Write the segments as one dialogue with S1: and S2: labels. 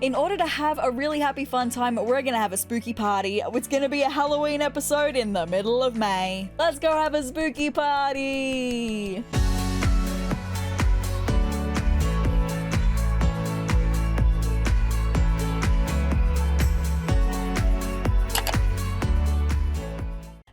S1: In order to have a really happy fun time, we're gonna have a spooky party. It's gonna be a Halloween episode in the middle of May. Let's go have a spooky party!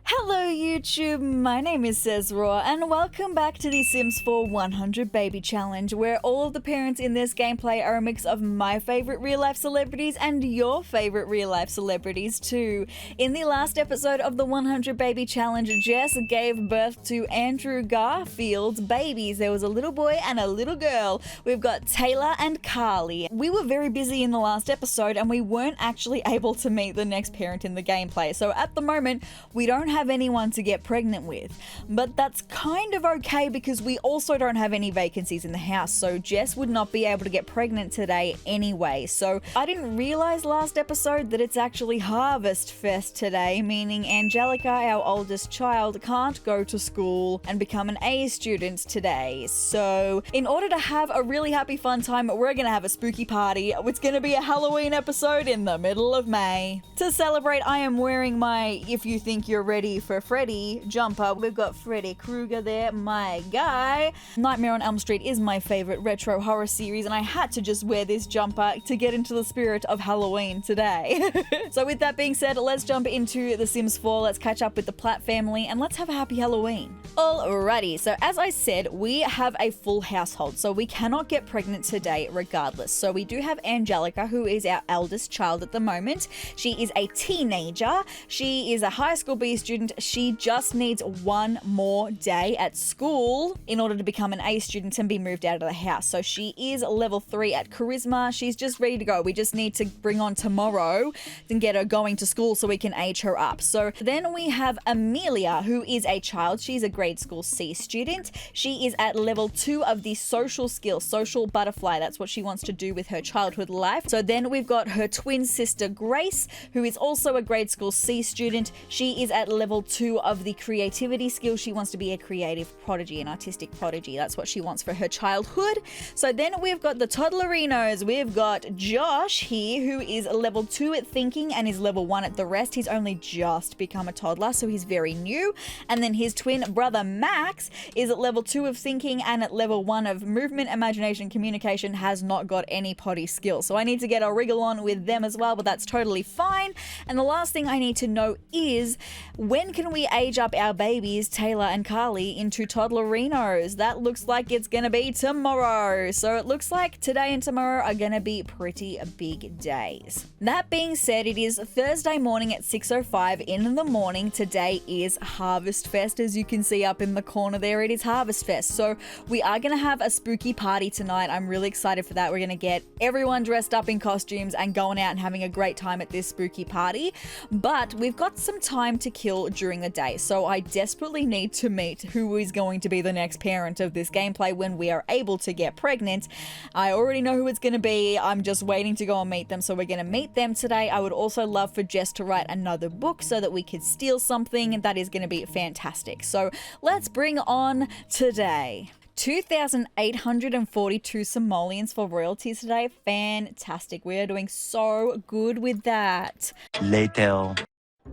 S1: Hello YouTube, my name is sezrawrr and welcome back to the Sims 4 100 Baby Challenge, where all of the parents in this gameplay are a mix of my favorite real life celebrities and your favorite real life celebrities too. In the last episode of the 100 Baby Challenge, Jess gave birth to Andrew Garfield's babies. There was a little boy and a little girl. We've got Taylor and Carly. We were very busy in the last episode and we weren't actually able to meet the next parent in the gameplay. So at the moment, we don't have anyone to get pregnant with, but that's kind of okay because we also don't have any vacancies in the house, so Jess would not be able to get pregnant today anyway. So I didn't realize last episode that it's actually Harvestfest today, meaning Angelica, our oldest child, can't go to school and become an A student today. So in order to have a really happy fun time, we're gonna have a spooky party. It's gonna be a Halloween episode in the middle of May. To celebrate, I am wearing my If You Think You're Ready for Freddy jumper. We've got Freddy Krueger there, my guy. Nightmare on Elm Street is my favorite retro horror series, and I had to just wear this jumper to get into the spirit of Halloween today. So with that being said, let's jump into The Sims 4. Let's catch up with the Platt family and let's have a happy Halloween. Alrighty, so as I said, we have a full household, so we cannot get pregnant today regardless. So we do have Angelica, who is our eldest child at the moment. She is a teenager. She is a high school B student. She just needs one more day at school in order to become an A student and be moved out of the house. So she is level 3 at charisma. She's just ready to go. We just need to bring on tomorrow and get her going to school so we can age her up. So then we have Amelia, who is a child. She's a grade school C student. She is at level 2 of the social skill, social butterfly. That's what she wants to do with her childhood life. So then we've got her twin sister Grace, who is also a grade school C student. She is at level 2 of the creativity skill. She wants to be a creative prodigy, an artistic prodigy. That's what she wants for her childhood. So then we've got the toddlerinos. We've got Josh here, who is level 2 at thinking and is level 1 at the rest. He's only just become a toddler, so he's very new. And then his twin brother Max is at level 2 of thinking and at level 1 of movement, imagination, communication, has not got any potty skills. So I need to get a wriggle on with them as well, but that's totally fine. And the last thing I need to know is, when can we age up our babies, Taylor and Carly, into toddlerinos? That looks like it's gonna be tomorrow. So it looks like today and tomorrow are gonna be pretty big days. That being said, it is Thursday morning at 6:05 in the morning. Today is Harvestfest. As you can see up in the corner there, it is Harvestfest. So we are gonna have a spooky party tonight. I'm really excited for that. We're gonna get everyone dressed up in costumes and going out and having a great time at this spooky party. But we've got some time to kill during the day, so I desperately need to meet who is going to be the next parent of this gameplay when we are able to get pregnant. I already know who it's going to be. I'm just waiting to go and meet them, so we're going to meet them today. I would also love for Jess to write another book so that we could steal something. That is going to be fantastic. So let's bring on today. 2,842 simoleons for royalties today. Fantastic. We are doing so good with that.
S2: Later.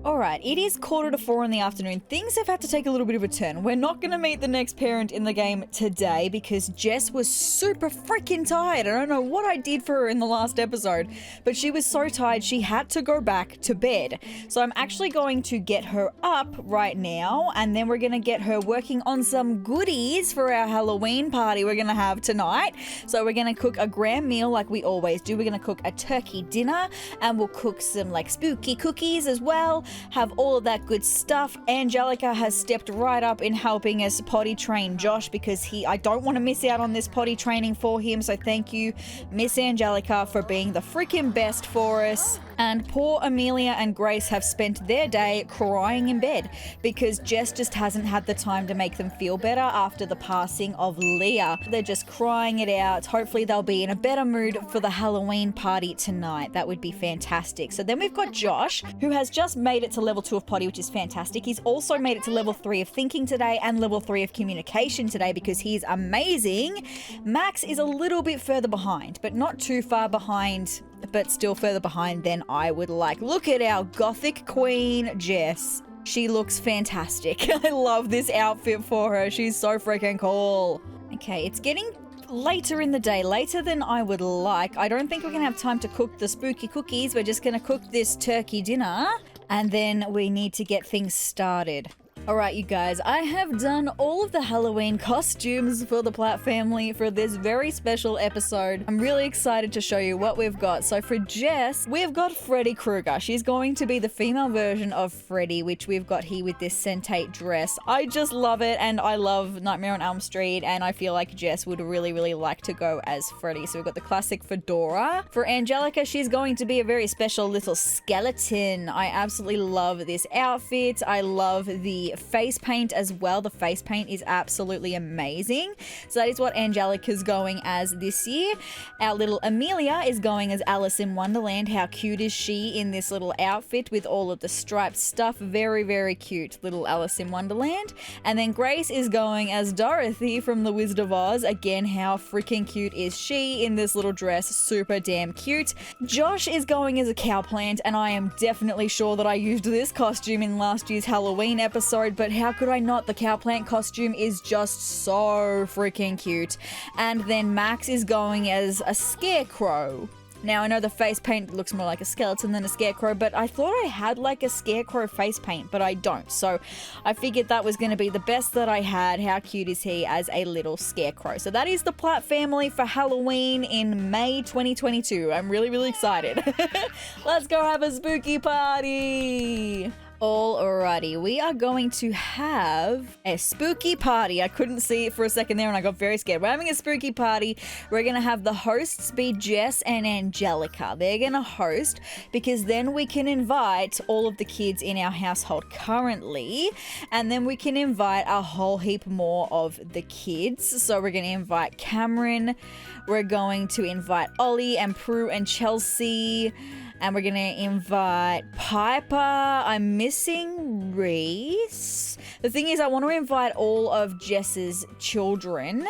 S1: Alright, it is 3:45 in the afternoon. Things have had to take a little bit of a turn. We're not going to meet the next parent in the game today because Jess was super freaking tired. I don't know what I did for her in the last episode, but she was so tired she had to go back to bed. So I'm actually going to get her up right now, and then we're going to get her working on some goodies for our Halloween party we're going to have tonight. So we're going to cook a grand meal like we always do. We're going to cook a turkey dinner, and we'll cook some like spooky cookies as well. Have all of that good stuff. Angelica has stepped right up in helping us potty train Josh because I don't want to miss out on this potty training for him. So thank you, Miss Angelica, for being the freaking best for us. And poor Amelia and Grace have spent their day crying in bed because Jess just hasn't had the time to make them feel better after the passing of Leah. They're just crying it out. Hopefully they'll be in a better mood for the Halloween party tonight. That would be fantastic. So then we've got Josh, who has just made it to level 2 of potty, which is fantastic. He's also made it to level 3 of thinking today and level 3 of communication today because he's amazing. Max is a little bit further behind, but not too far behind but still further behind than I would like. Look at our gothic queen, Jess. She looks fantastic. I love this outfit for her. She's so freaking cool. Okay, it's getting later in the day, later than I would like. I don't think we're gonna have time to cook the spooky cookies. We're just gonna cook this turkey dinner, and then we need to get things started. Alright, you guys, I have done all of the Halloween costumes for the Platt family for this very special episode. I'm really excited to show you what we've got. So for Jess, we've got Freddy Krueger. She's going to be the female version of Freddy, which we've got here with this scentate dress. I just love it, and I love Nightmare on Elm Street, and I feel like Jess would really, really like to go as Freddy. So we've got the classic fedora. For Angelica, she's going to be a very special little skeleton. I absolutely love this outfit. I love the face paint as well. The face paint is absolutely amazing. So that is what Angelica's going as this year. Our little Amelia is going as Alice in Wonderland. How cute is she in this little outfit with all of the striped stuff? Very, very cute little Alice in Wonderland. And then Grace is going as Dorothy from The Wizard of Oz. Again, how freaking cute is she in this little dress? Super damn cute. Josh is going as a cowplant, and I am definitely sure that I used this costume in last year's Halloween episode, but how could I not? The cowplant costume is just so freaking cute. And then Max is going as a scarecrow. Now, I know the face paint looks more like a skeleton than a scarecrow, but I thought I had like a scarecrow face paint, but I don't. So I figured that was going to be the best that I had. How cute is he as a little scarecrow? So that is the Platt family for Halloween in May 2022. I'm really, really excited. Let's go have a spooky party. Alrighty, we are going to have a spooky party. I couldn't see it for a second there and I got very scared. We're having a spooky party. We're going to have the hosts be Jess and Angelica. They're going to host because then we can invite all of the kids in our household currently, and then we can invite a whole heap more of the kids. So we're going to invite Cameron. We're going to invite Ollie and Prue and Chelsea. And we're going to invite Piper. I'm missing Reese. The thing is, I want to invite all of Jess's children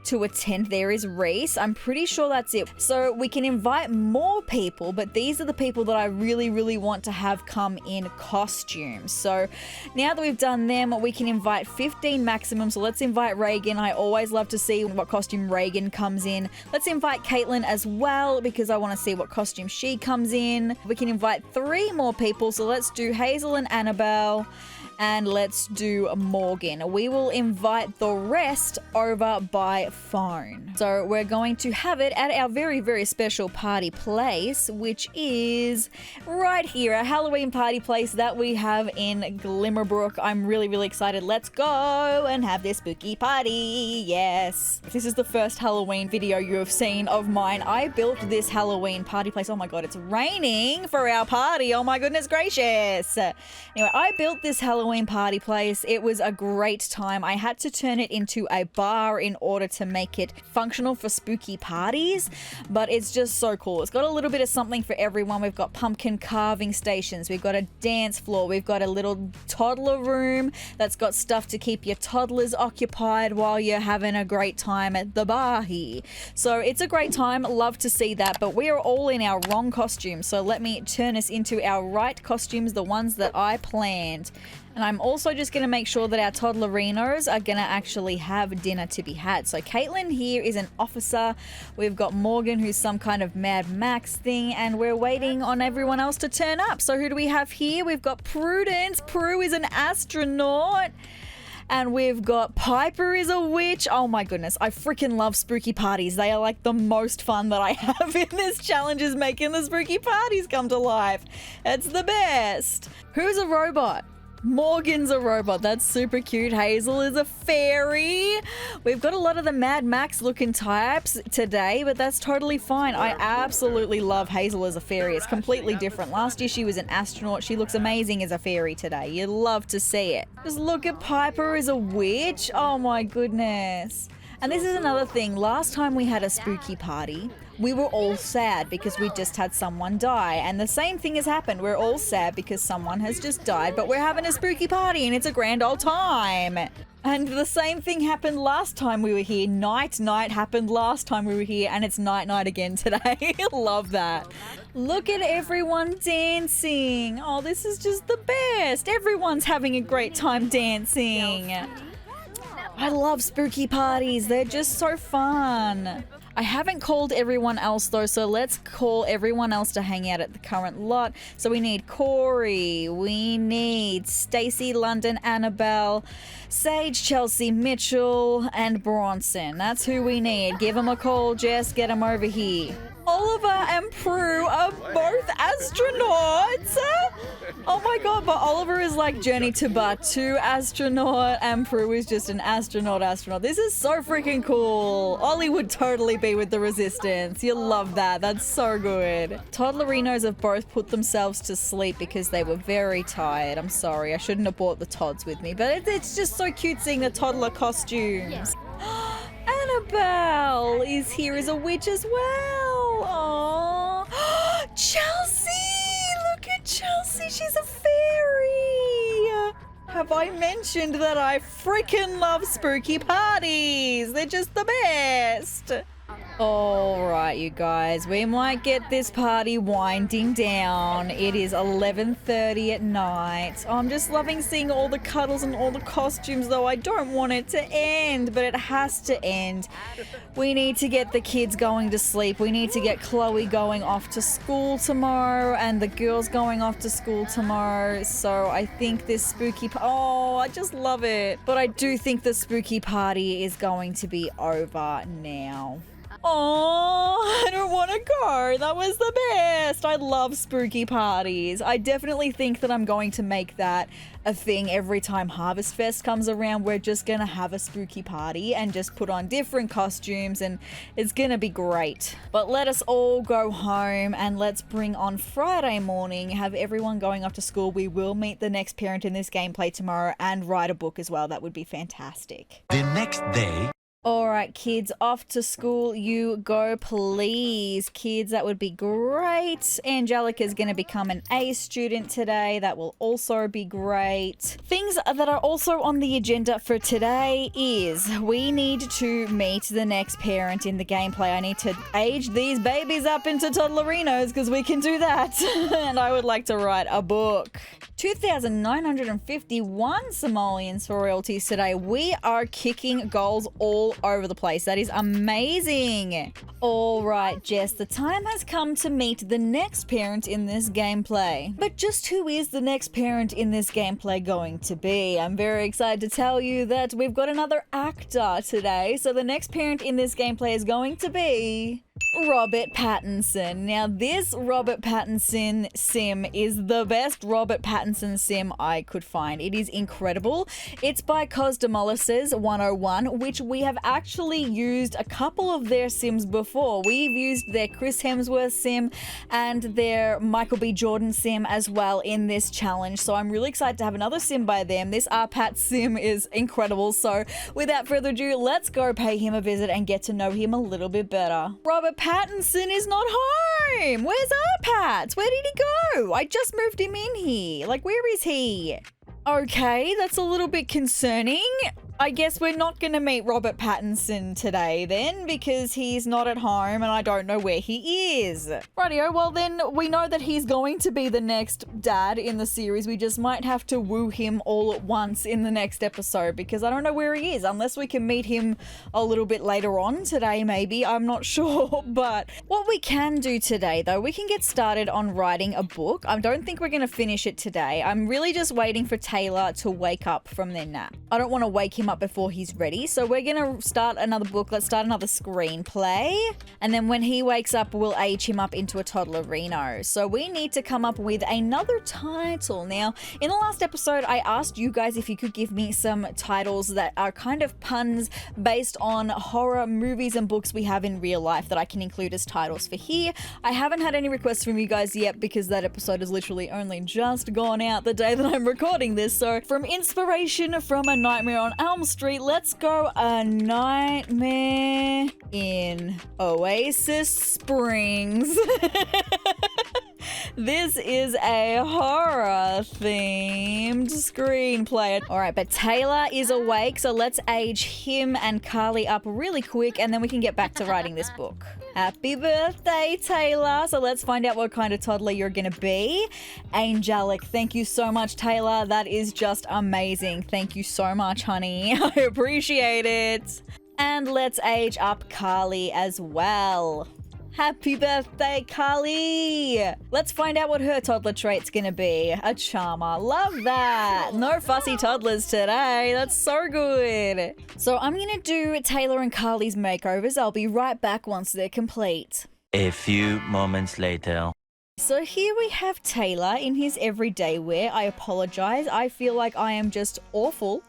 S1: to attend. There is Reese. I'm pretty sure that's it. So we can invite more people, but these are the people that I really, really want to have come in costumes. So now that we've done them, we can invite 15 maximum. So let's invite Reagan. I always love to see what costume Reagan comes in. Let's invite Caitlin as well because I want to see what costume she comes in. We can invite 3 more people. So let's do Hazel and Annabelle. And let's do Morgan. We will invite the rest over by phone. So we're going to have it at our very, very special party place, which is right here, a Halloween party place that we have in Glimmerbrook. I'm really, really excited. Let's go and have this spooky party. Yes. If this is the first Halloween video you have seen of mine, I built this Halloween party place. Oh my God, it's raining for our party. Oh my goodness gracious. Anyway, I built this Halloween party place. It was a great time. I had to turn it into a bar in order to make it functional for spooky parties, but it's just so cool. It's got a little bit of something for everyone. We've got pumpkin carving stations. We've got a dance floor. We've got a little toddler room that's got stuff to keep your toddlers occupied while you're having a great time at the bar here. So it's a great time. Love to see that, but we are all in our wrong costumes. So let me turn us into our right costumes, the ones that I planned. And I'm also just going to make sure that our toddlerinos are going to actually have dinner to be had. So Caitlin here is an officer. We've got Morgan, who's some kind of Mad Max thing. And we're waiting on everyone else to turn up. So who do we have here? We've got Prudence. Prue is an astronaut. And we've got Piper is a witch. Oh my goodness. I freaking love spooky parties. They are like the most fun that I have in this challenge, is making the spooky parties come to life. It's the best. Who's a robot? Morgan's a robot. That's super cute. Hazel is a fairy. We've got a lot of the Mad Max looking types today, but that's totally fine. I absolutely love Hazel as a fairy. It's completely different. Last year she was an astronaut. She looks amazing as a fairy today. You'd love to see it. Just look at Piper as a witch. Oh my goodness. And this is another thing. Last time we had a spooky party, we were all sad because we just had someone die. And the same thing has happened. We're all sad because someone has just died, but we're having a spooky party and it's a grand old time. And the same thing happened last time we were here. Night happened last time we were here, and it's night again today. Love that. Look at everyone dancing. Oh, this is just the best. Everyone's having a great time dancing. I love spooky parties. They're just so fun. I haven't called everyone else though, so let's call everyone else to hang out at the current lot. So we need Corey, we need Stacy, London, Annabelle, Sage, Chelsea, Mitchell, and Bronson. That's who we need. Give them a call, Jess. Get them over here. Oliver and Prue are both astronauts. Oh my god, but Oliver is like Journey to Batuu astronaut and Prue is just an astronaut. This is so freaking cool. Ollie would totally be with the Resistance. You'll love that. That's so good. Toddlerinos have both put themselves to sleep because they were very tired. I'm sorry, I shouldn't have brought the Todds with me, but it's just so cute seeing the toddler costumes. Annabelle is here as a witch as well. Aww. Chelsea! Look at Chelsea. She's a fairy. Have I mentioned that I freaking love spooky parties? They're just the best. Alright, you guys, we might get this party winding down. It is 11:30 at night. Oh, I'm just loving seeing all the cuddles and all the costumes, though. I don't want it to end, but it has to end. We need to get the kids going to sleep. We need to get Chloe going off to school tomorrow and the girls going off to school tomorrow. So I think this spooky... Oh, I just love it. But I do think the spooky party is going to be over now. Oh, I don't want to go. That was the best. I love spooky parties. I definitely think that I'm going to make that a thing every time Harvestfest comes around. We're just going to have a spooky party and just put on different costumes and it's going to be great. But let us all go home and let's bring on Friday morning, have everyone going off to school. We will meet the next parent in this gameplay tomorrow and write a book as well. That would be fantastic.
S2: The next day.
S1: Alright, kids, off to school you go, please. Kids, that would be great. Angelica's going to become an A student today. That will also be great. Things that are also on the agenda for today is we need to meet the next parent in the gameplay. I need to age these babies up into toddlerinos because we can do that. And I would like to write a book. 2,951 simoleons for royalties today. We are kicking goals all over the place. That is amazing. All right, Jess, the time has come to meet the next parent in this gameplay. But just who is the next parent in this gameplay going to be? I'm very excited to tell you that we've got another actor today. So the next parent in this gameplay is going to be Robert Pattinson. Now, this Robert Pattinson sim is the best Robert Pattinson sim I could find. It is incredible. It's by Cosdemolis's 101, which we have actually used a couple of their sims before. We've used their Chris Hemsworth sim and their Michael B. Jordan sim as well in this challenge. So I'm really excited to have another sim by them. This RPat sim is incredible. So without further ado, let's go pay him a visit and get to know him a little bit better. Robert Pattinson is not home. Where's RPat? Where did he go? I just moved him in here. Like, where is he? Okay, that's a little bit concerning. I guess we're not going to meet Robert Pattinson today then because he's not at home and I don't know where he is. Rightio, well then we know that he's going to be the next dad in the series. We just might have to woo him all at once in the next episode because I don't know where he is unless we can meet him a little bit later on today maybe. I'm not sure. But what we can do today though, we can get started on writing a book. I don't think we're going to finish it today. I'm really just waiting for Taylor to wake up from their nap. I don't want to wake him up before he's ready. So we're gonna start another book. Let's start another screenplay. And then when he wakes up, we'll age him up into a toddlerino. So we need to come up with another title. Now, in the last episode, I asked you guys if you could give me some titles that are kind of puns based on horror movies and books we have in real life that I can include as titles for here. I haven't had any requests from you guys yet because that episode has literally only just gone out the day that I'm recording this. So from inspiration from A Nightmare on Elm Street, let's go A Nightmare in Oasis Springs. This is a horror-themed screenplay. All right, but Taylor is awake, so let's age him and Carly up really quick, and then we can get back to writing this book. Happy birthday, Taylor. So let's find out what kind of toddler you're going to be. Angelic. Thank you so much, Taylor. That is just amazing. Thank you so much, honey. I appreciate it. And let's age up Carly as well. Happy birthday, Carly! Let's find out what her toddler trait's gonna be. A charmer. Love that! No fussy toddlers today. That's so good. So I'm gonna do Taylor and Carly's makeovers. I'll be right back once they're complete.
S2: A few moments later.
S1: So here we have Taylor in his everyday wear. I apologize. I feel like I am just awful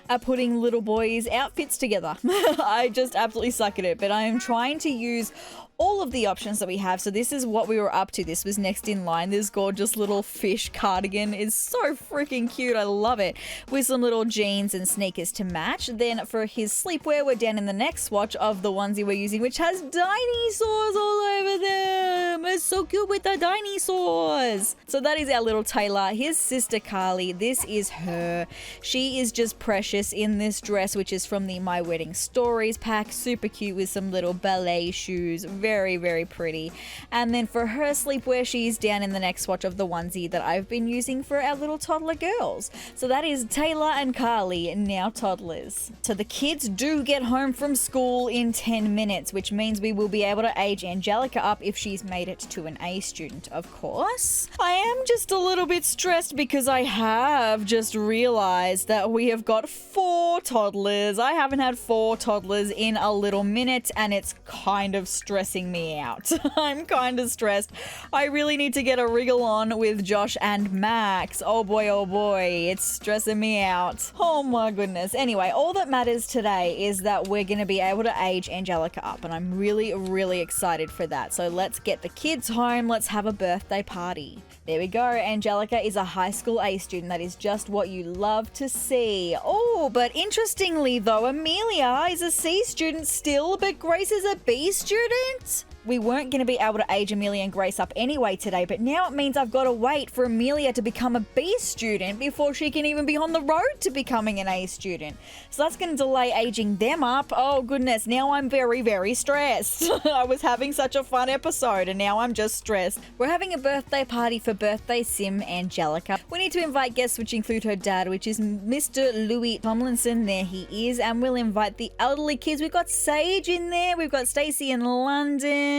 S1: at putting little boys' outfits together. I just absolutely suck at it, but I am trying to use all of the options that we have. So this is what we were up to. This was next in line. This gorgeous little fish cardigan is so freaking cute. I love it. With some little jeans and sneakers to match. Then for his sleepwear, we're down in the next swatch of the onesie we're using, which has dinosaurs all over them. It's so cute with the dinosaurs. So that is our little Taylor. His sister Carly, this is her. She is just precious in this dress, which is from the My Wedding Stories pack. Super cute with some little ballet shoes. Very, very pretty. And then for her sleepwear, she's down in the next swatch of the onesie that I've been using for our little toddler girls. So that is Taylor and Carly, now toddlers. So the kids do get home from school in 10 minutes, which means we will be able to age Angelica up if she's made it to an A student, of course. I am just a little bit stressed because I have just realized that we have got 4 toddlers. I haven't had 4 toddlers in a little minute, and it's kind of stressing me out. I'm kind of stressed. I really need to get a wriggle on with Josh and Max. Oh boy, it's stressing me out. Oh my goodness. Anyway, all that matters today is that we're going to be able to age Angelica up, and I'm really, really excited for that. So let's get the kids home. Let's have a birthday party. There we go. Angelica is a high school A student. That is just what you love to see. Oh, but interestingly though, Amelia is a C student still, but Grace is a B student? We weren't going to be able to age Amelia and Grace up anyway today, but now it means I've got to wait for Amelia to become a B student before she can even be on the road to becoming an A student. So that's going to delay aging them up. Oh goodness, now I'm very, very stressed. I was having such a fun episode and now I'm just stressed. We're having a birthday party for birthday sim Angelica. We need to invite guests, which include her dad, which is Mr. Louis Tomlinson. There he is. And we'll invite the elderly kids. We've got Sage in there. We've got Stacey in London.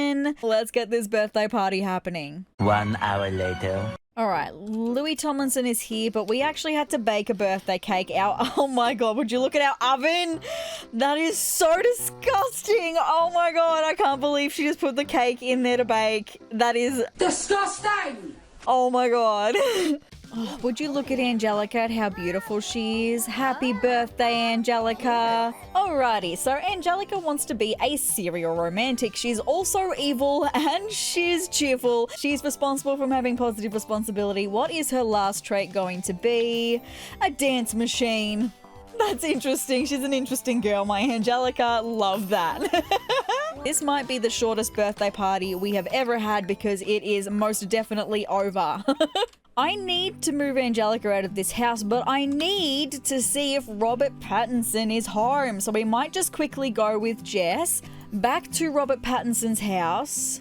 S1: Let's get this birthday party happening.
S2: 1 hour later.
S1: All right, Louis Tomlinson is here, but we actually had to bake a birthday cake. Oh my God, would you look at our oven? That is so disgusting. Oh my God, I can't believe she just put the cake in there to bake. That is
S3: disgusting.
S1: Oh my God. Oh, would you look at Angelica, at how beautiful she is? Happy birthday, Angelica. Alrighty, so Angelica wants to be a serial romantic. She's also evil and she's cheerful. She's responsible from having positive responsibility. What is her last trait going to be? A dance machine. That's interesting. She's an interesting girl, my Angelica. Love that. This might be the shortest birthday party we have ever had because it is most definitely over. I need to move Angelica out of this house, but I need to see if Robert Pattinson is home. So we might just quickly go with Jess back to Robert Pattinson's house.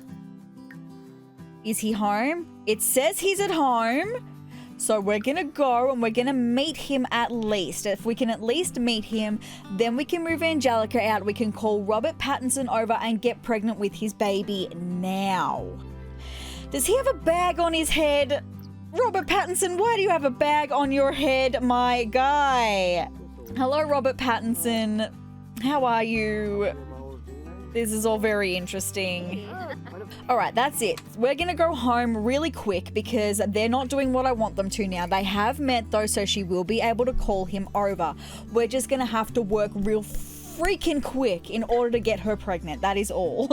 S1: Is he home? It says he's at home. So we're going to go and we're going to meet him at least. If we can at least meet him, then we can move Angelica out. We can call Robert Pattinson over and get pregnant with his baby now. Does he have a bag on his head? Robert Pattinson, why do you have a bag on your head, my guy? Hello, Robert Pattinson. How are you? This is all very interesting. All right, that's it. We're going to go home really quick because they're not doing what I want them to now. They have met though, so she will be able to call him over. We're just going to have to work real freaking quick in order to get her pregnant. That is all.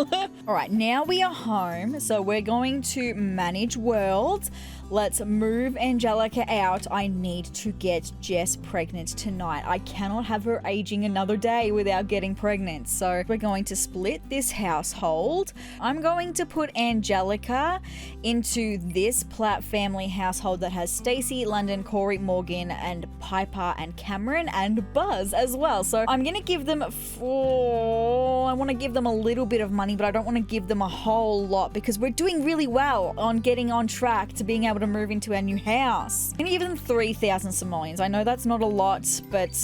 S1: All right, now we are home. So we're going to manage worlds. Let's move Angelica out. I need to get Jess pregnant tonight. I cannot have her aging another day without getting pregnant. So we're going to split this household. I'm going to put Angelica into this Platt family household that has Stacy, London, Corey, Morgan, and Piper, and Cameron, and Buzz as well. So I'm going to give them I want to give them a little bit of money, but I don't want to give them a whole lot because we're doing really well on getting on track to being able to move into our new house. I'm gonna give them 3,000 simoleons. I know that's not a lot, but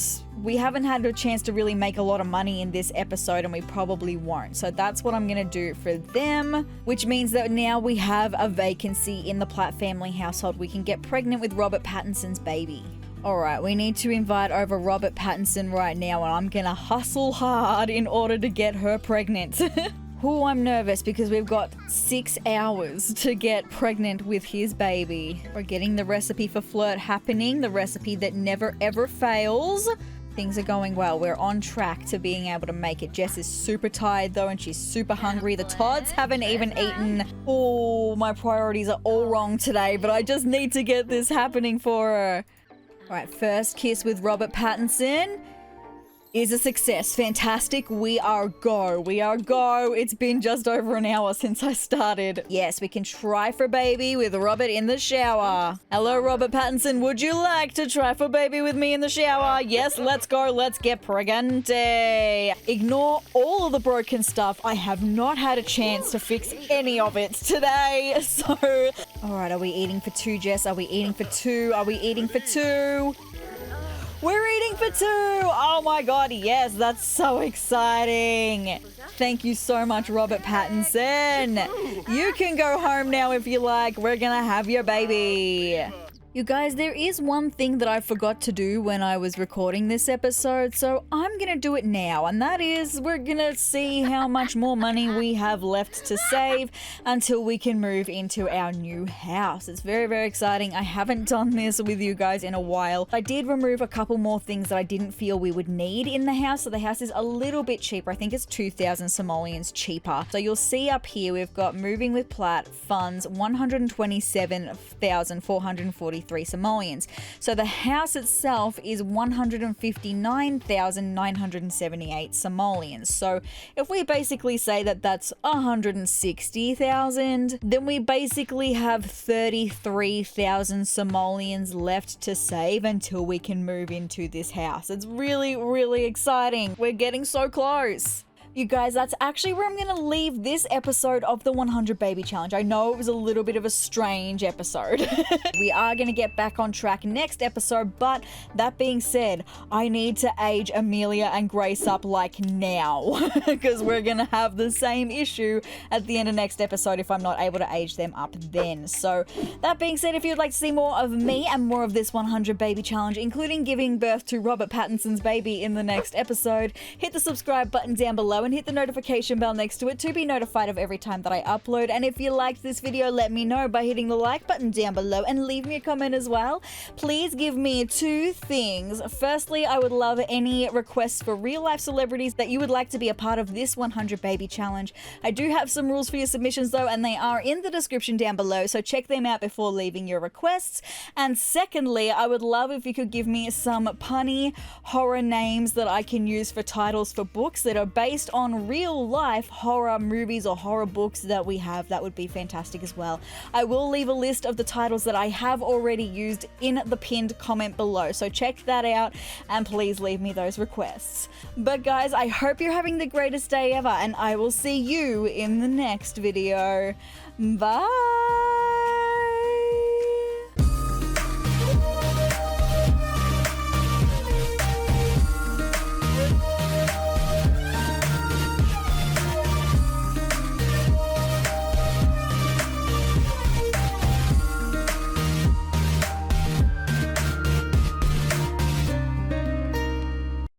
S1: we haven't had a chance to really make a lot of money in this episode, and we probably won't. So that's what I'm gonna do for them, which means that now we have a vacancy in the Platt family household. We can get pregnant with Robert Pattinson's baby. Alright, we need to invite over Robert Pattinson right now, and I'm gonna hustle hard in order to get her pregnant. Oh, I'm nervous because we've got 6 hours to get pregnant with his baby. We're getting the recipe for flirt happening, the recipe that never ever fails. Things are going well. We're on track to being able to make it. Jess is super tired though, and she's super hungry. The Todds haven't even eaten. Oh, my priorities are all wrong today, but I just need to get this happening for her. All right, first kiss with Robert Pattinson is a success. Fantastic. We are go. We are go. It's been just over an hour since I started. Yes, we can try for baby with Robert in the shower. Hello, Robert Pattinson. Would you like to try for baby with me in the shower? Yes, let's go. Let's get pregnant. Ignore all of the broken stuff. I have not had a chance to fix any of it today. So, all right, are we eating for 2, Jess? Are we eating for 2? Are we eating for 2? We're eating for 2! Oh my god, yes, that's so exciting. Thank you so much, Robert Pattinson. You can go home now if you like. We're gonna have your baby. You guys, there is one thing that I forgot to do when I was recording this episode, so I'm gonna do it now, and that is we're gonna see how much more money we have left to save until we can move into our new house. It's very, very exciting. I haven't done this with you guys in a while. I did remove a couple more things that I didn't feel we would need in the house, so the house is a little bit cheaper. I think it's 2,000 simoleons cheaper. So you'll see up here we've got moving with Platt funds 127,443 simoleons. So the house itself is 159,978 simoleons. So if we basically say that that's 160,000, then we basically have 33,000 simoleons left to save until we can move into this house. It's really, really exciting. We're getting so close. You guys, that's actually where I'm going to leave this episode of the 100 Baby Challenge. I know it was a little bit of a strange episode. We are going to get back on track next episode, but that being said, I need to age Amelia and Grace up like now because we're going to have the same issue at the end of next episode if I'm not able to age them up then. So that being said, if you'd like to see more of me and more of this 100 Baby Challenge, including giving birth to Robert Pattinson's baby in the next episode, hit the subscribe button down below and hit the notification bell next to it to be notified of every time that I upload. And if you liked this video, let me know by hitting the like button down below and leave me a comment as well. Please give me 2 things. Firstly, I would love any requests for real life celebrities that you would like to be a part of this 100 Baby Challenge. I do have some rules for your submissions though, and they are in the description down below, so check them out before leaving your requests. And secondly, I would love if you could give me some punny horror names that I can use for titles for books that are based on real life horror movies or horror books that we have. That would be fantastic as well. I will leave a list of the titles that I have already used in the pinned comment below, so check that out and please leave me those requests. But guys, I hope you're having the greatest day ever, and I will see you in the next video. Bye!